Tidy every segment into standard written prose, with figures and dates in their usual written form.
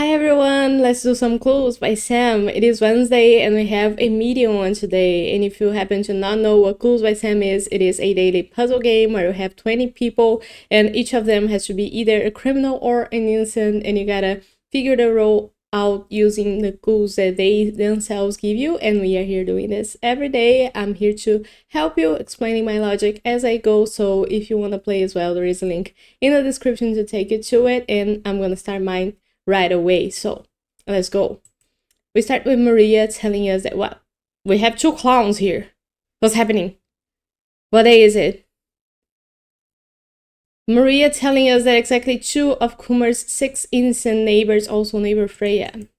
Hi everyone, let's do some clues by Sam. It is Wednesday and we have a medium one today. And if you happen to not know what Clues by Sam is, it is a daily puzzle game where you have 20 people and each of them has to be either a criminal or an innocent, and you gotta figure the role out using the clues that they themselves give you. And we are here doing this every day. I'm here to help you, explaining my logic as I go. So if you want to play as well, there is a link in the description to take you to it, and I'm gonna start mine right away. So let's go. We start with Maria telling us that what? We have two clowns here. What's happening? What day is it? Maria telling us that exactly 2 of Kumar's 6 innocent neighbors also neighbor Freya.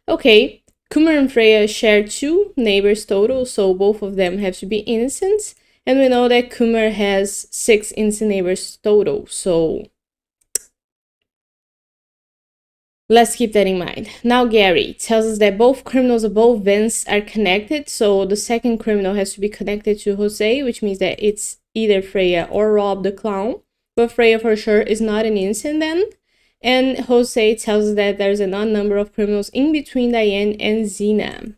Okay, Kumar and Freya share 2 neighbors total, so both of them have to be innocent. And we know that Kumar has 6 innocent neighbors total, so let's keep that in mind. Now Gary tells us that both criminals of both Vince are connected, so the second criminal has to be connected to Jose, which means that it's either Freya or Rob the clown. But Freya for sure is not an innocent then. And Jose tells us that there's an odd number of criminals in between Diane and Zena.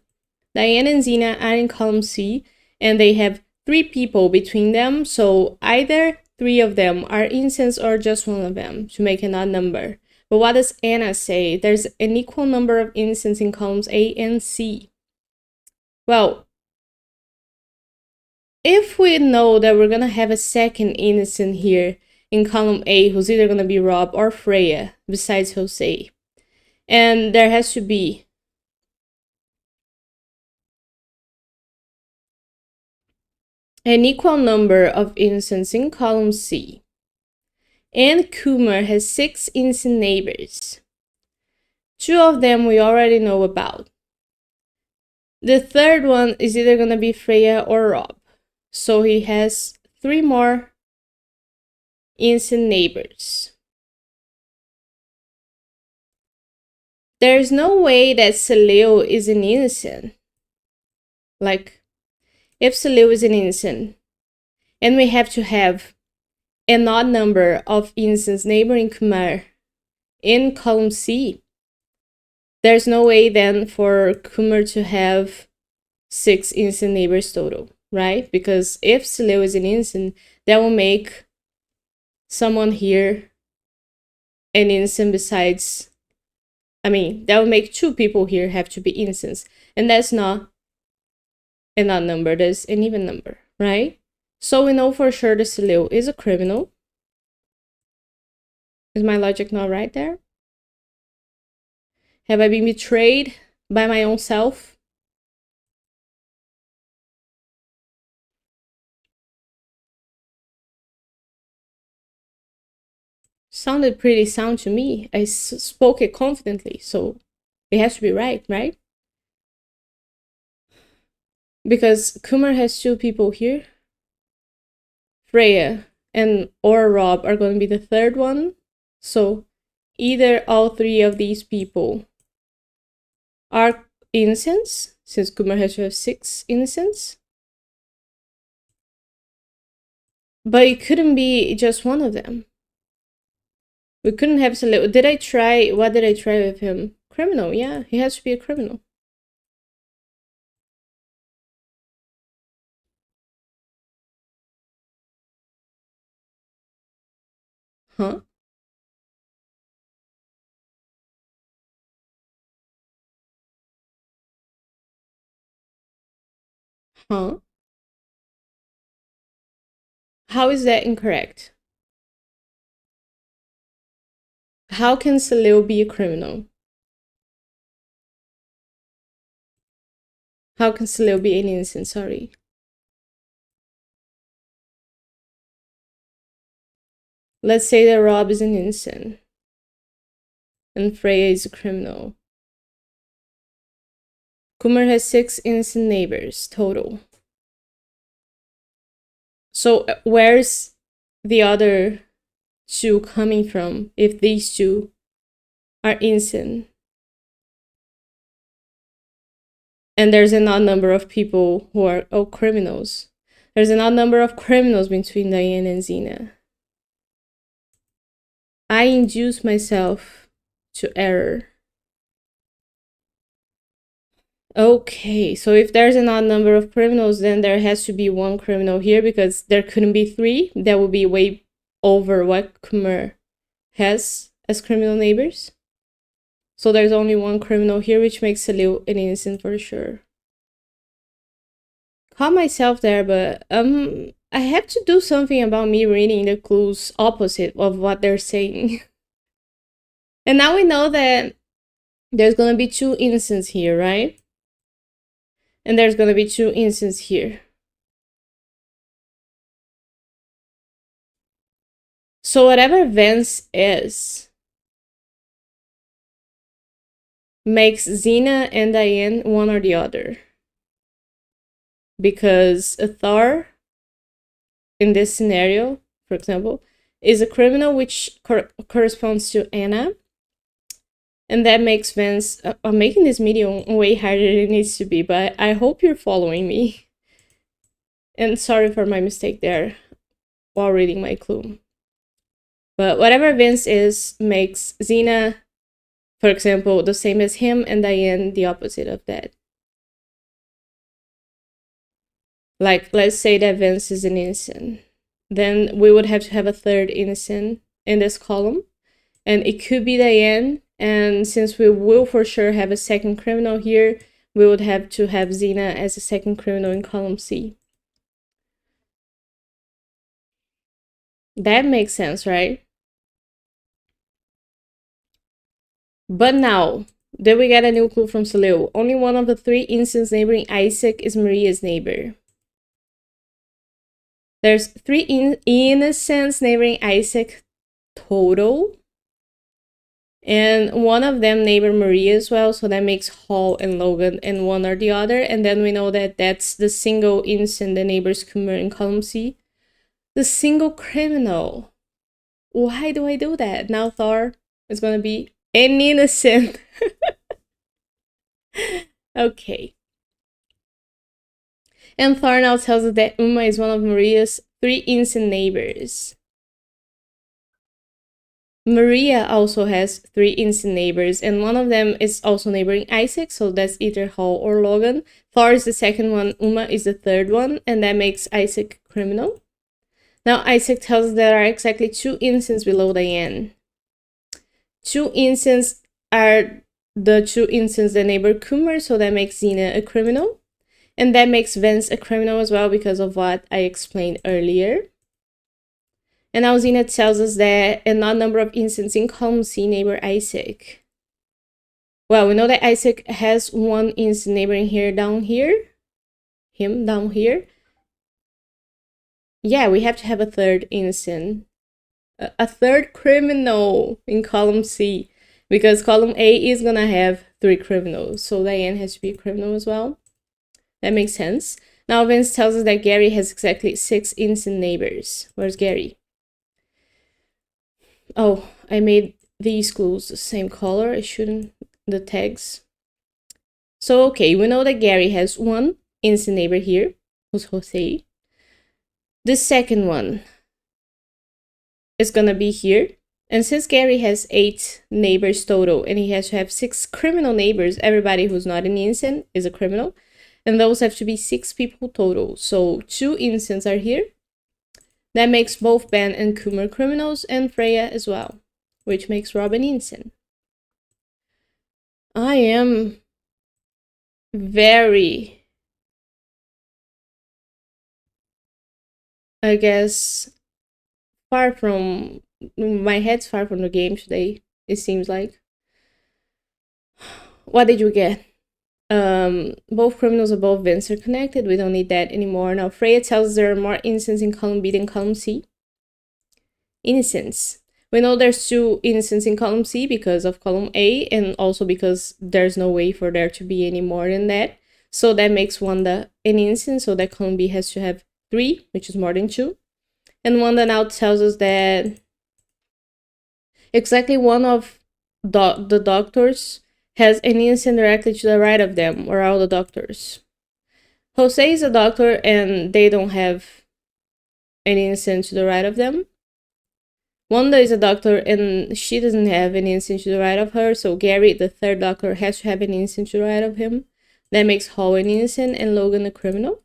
Diane and Zena are in column C, and they have 3 people between them, so either 3 of them are innocents or just one of them to make an odd number. But what does Anna say? There's an equal number of innocents in columns A and C. Well, if we know that we're gonna have a second innocent here in column A, who's either gonna be Rob or Freya, besides Jose, and there has to be an equal number of innocents in column C, and Kumar has 6 innocent neighbors. 2 of them we already know about. The third one is either gonna be Freya or Rob. So he has 3 more innocent neighbors. There's no way that Salil is an innocent. Like, if Salil is an innocent, and we have to have an odd number of innocents neighboring Kumar in column C, there's no way then for Kumar to have 6 innocent neighbors total, right? Because if Salil is an innocent, that will make someone here an innocent besides, that will make 2 people here have to be innocents. And that's not an odd number, that's an even number, right? So we know for sure that Salil is a criminal. Is my logic not right there? Have I been betrayed by my own self? Sounded pretty sound to me. I spoke it confidently, so it has to be right, right? Because Kumar has 2 people here. Freya and or Rob are going to be the third one. So either all 3 of these people are innocents, since Kumar has to have 6 innocents. But it couldn't be just one of them. We couldn't have Salil. What did I try with him? Criminal, yeah, he has to be a criminal. Huh? Huh? How is that incorrect? How can Salil be a criminal? How can Salil be an innocent? Sorry. Let's say that Rob is an innocent and Freya is a criminal. Kumar has 6 innocent neighbors total. So where's the other 2 coming from if these 2 are innocent? And there's an odd number of people who are criminals. There's an odd number of criminals between Diane and Zena. I induce myself to error. Okay, so if there's an odd number of criminals, then there has to be one criminal here because there couldn't be three. That would be way over what Khmer has as criminal neighbors. So there's only one criminal here, which makes Salil an innocent for sure. Caught myself there, but I have to do something about me reading the clues opposite of what they're saying. And now we know that there's gonna be 2 innocents here, right? And there's gonna be 2 innocents here. So whatever Vance is makes Xena and Diane one or the other. Because Thar, in this scenario, for example, is a criminal which corresponds to Anna. And that makes Vance... I'm making this video way harder than it needs to be, but I hope you're following me. And sorry for my mistake there while reading my clue. But whatever Vance is makes Xena, for example, the same as him, and Diane the opposite of that. Like, let's say that Vance is an innocent. Then we would have to have a third innocent in this column. And it could be Diane. And since we will for sure have a second criminal here, we would have to have Xena as a second criminal in column C. That makes sense, right? But now, did we get a new clue from Salil? Only one of the 3 innocents neighboring Isaac is Maria's neighbor. There's 3 innocents neighboring Isaac total. And one of them neighbor Maria as well, so that makes Hall and Logan, and one or the other. And then we know that that's the single innocent that neighbors Khmer in column C. The single criminal. Why do I do that? Now Thar is gonna be an innocent. Okay. And Thar now tells us that Uma is one of Maria's 3 innocent neighbors. Maria also has 3 innocent neighbors, and one of them is also neighboring Isaac, so that's either Hall or Logan. Thar is the second one, Uma is the third one, and that makes Isaac criminal. Now Isaac tells us there are exactly 2 innocents below Diane. 2 innocents are the 2 innocents that neighbor Khmer, so that makes Xena a criminal. And that makes Vance a criminal as well because of what I explained earlier. And now Xena tells us that an odd number of innocents in column C neighbor Isaac. Well, we know that Isaac has 1 innocent neighboring here down here. Him down here. Yeah, we have to have a third innocent. A third criminal in column C. Because column A is gonna have 3 criminals. So Diane has to be a criminal as well. That makes sense. Now Vance tells us that Gary has exactly 6 innocent neighbors. Where's Gary? Oh, I made these clues the same color. I shouldn't. The tags. So, okay, we know that Gary has 1 innocent neighbor here, who's Jose. The second one is gonna be here. And since Gary has 8 neighbors total, and he has to have 6 criminal neighbors, everybody who's not an innocent is a criminal. And those have to be 6 people total. So 2 innocents are here. That makes both Ben and Khmer criminals, and Freya as well, which makes Robin innocent. I am very, I guess, far from... My head's far from the game today, it seems like. What did you get? Both criminals above Vance are connected. We don't need that anymore. Now Freya tells us there are more innocents in column B than column C. Innocents. We know there's 2 innocents in column C because of column A, and also because there's no way for there to be any more than that. So that makes Wanda an innocent, so that column B has to have 3, which is more than 2. And Wanda now tells us that exactly one of the doctors has an innocent directly to the right of them, or all the doctors. Jose is a doctor, and they don't have an innocent to the right of them. Wanda is a doctor and she doesn't have any instinct to the right of her, so Gary, the third doctor, has to have an instinct to the right of him. That makes Hall an innocent and Logan a criminal.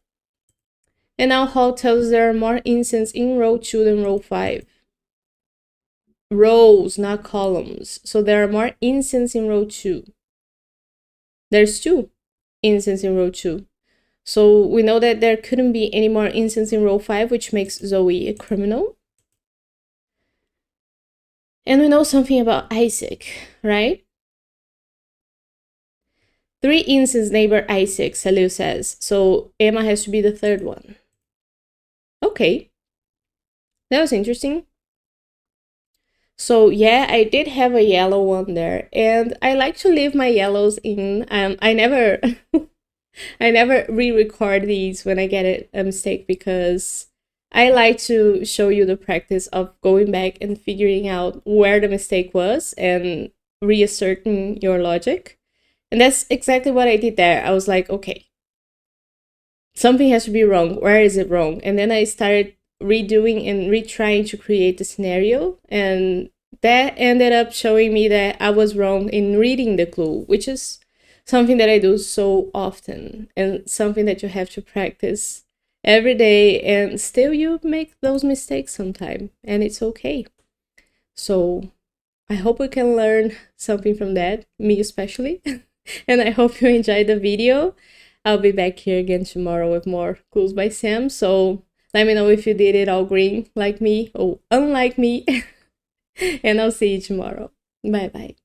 And now Hall tells us there are more incidents in row 2 than row 5. Rows, not columns. So there are more incidents in row 2. There's 2 incidents in row 2. So we know that there couldn't be any more incidents in row 5, which makes Zoe a criminal. And we know something about Isaac, right? 3 incidents neighbor Isaac, Salil says. So Emma has to be the third one. Okay. That was interesting. So yeah, I did have a yellow one there, and I like to leave my yellows in. I never, I never re-record these when I get a mistake, because I like to show you the practice of going back and figuring out where the mistake was and reasserting your logic. And that's exactly what I did there. I was like, okay, something has to be wrong. Where is it wrong? And then I started redoing and retrying to create the scenario, and that ended up showing me that I was wrong in reading the clue, which is something that I do so often and something that you have to practice every day, and still you make those mistakes sometime, and it's okay. So I hope we can learn something from that, me especially. And I hope you enjoyed the video. I'll be back here again tomorrow with more Clues by Sam, so let me know if you did it all green like me or unlike me. And I'll see you tomorrow. Bye bye.